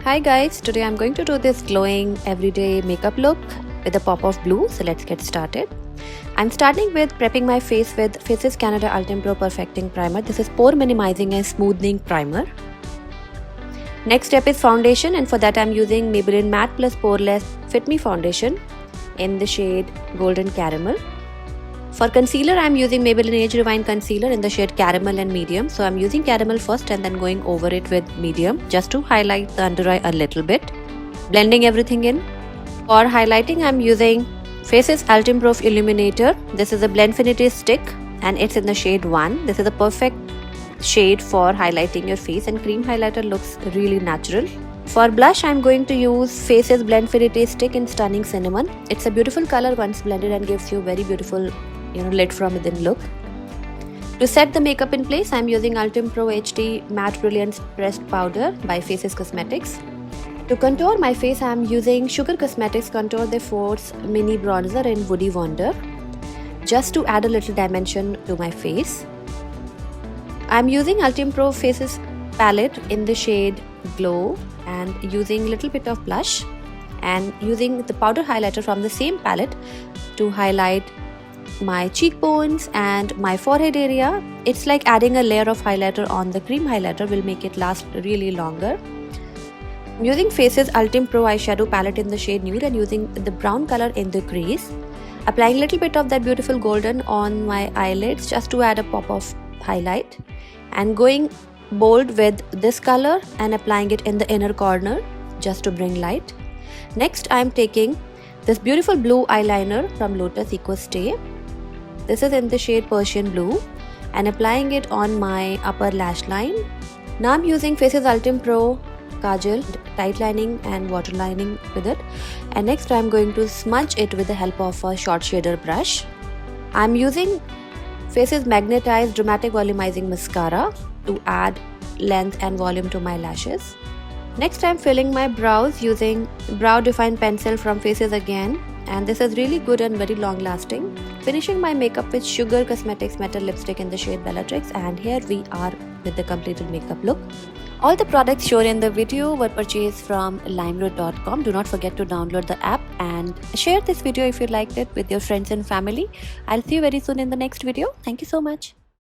Hi guys, today I'm going to do this glowing everyday makeup look with a pop of blue, so let's get started. I'm starting with prepping my face with Faces Canada Ultim Pro Perfecting Primer. This is pore minimizing and smoothing primer. Next step is foundation, and for that I'm using Maybelline Matte Plus Poreless Fit Me Foundation in the shade Golden Caramel. For concealer, I'm using Maybelline Age Rewind Concealer in the shade Caramel and Medium. So I'm using Caramel first and then going over it with Medium just to highlight the under eye a little bit. Blending everything in. For highlighting, I'm using Faces Ultim Pro Illuminator. This is a Blendfinity stick and it's in the shade 1. This is a perfect shade for highlighting your face, and cream highlighter looks really natural. For blush, I'm going to use Faces Blendfinity stick in Stunning Cinnamon. It's a beautiful color once blended and gives you very beautiful lit from within look. To set the makeup in place, I'm using Ultim Pro HD Matte Brilliance Pressed Powder by Faces Cosmetics. To contour my face, I'm using Sugar Cosmetics Contour de Force Mini Bronzer in Woody Wonder, just to add a little dimension to my face. I'm using Ultim Pro Faces palette in the shade Glow and using a little bit of blush and using the powder highlighter from the same palette to highlight my cheekbones and my forehead area. It's like adding a layer of highlighter on the cream highlighter will make it last really longer. I'm using Faces Ultim Pro eyeshadow palette in the shade Nude and using the brown color in the crease. Applying a little bit of that beautiful golden on my eyelids just to add a pop of highlight. And going bold with this color and applying it in the inner corner just to bring light. Next, I'm taking this beautiful blue eyeliner from Lotus Eco Stay. This is in the shade Persian Blue and applying it on my upper lash line. Now I'm using Faces Ultim Pro Kajal, tight lining and waterlining with it. And next I'm going to smudge it with the help of a short shader brush. I'm using Faces Magnetized Dramatic Volumizing Mascara to add length and volume to my lashes. Next I'm filling my brows using Brow Define Pencil from Faces again, and this is really good and very long lasting. Finishing my makeup with Sugar Cosmetics Metal Lipstick in the shade Bellatrix, and here we are with the completed makeup look. All the products shown in the video were purchased from limeroad.com. Do not forget to download the app and share this video if you liked it with your friends and family. I'll see you very soon in the next video. Thank you so much.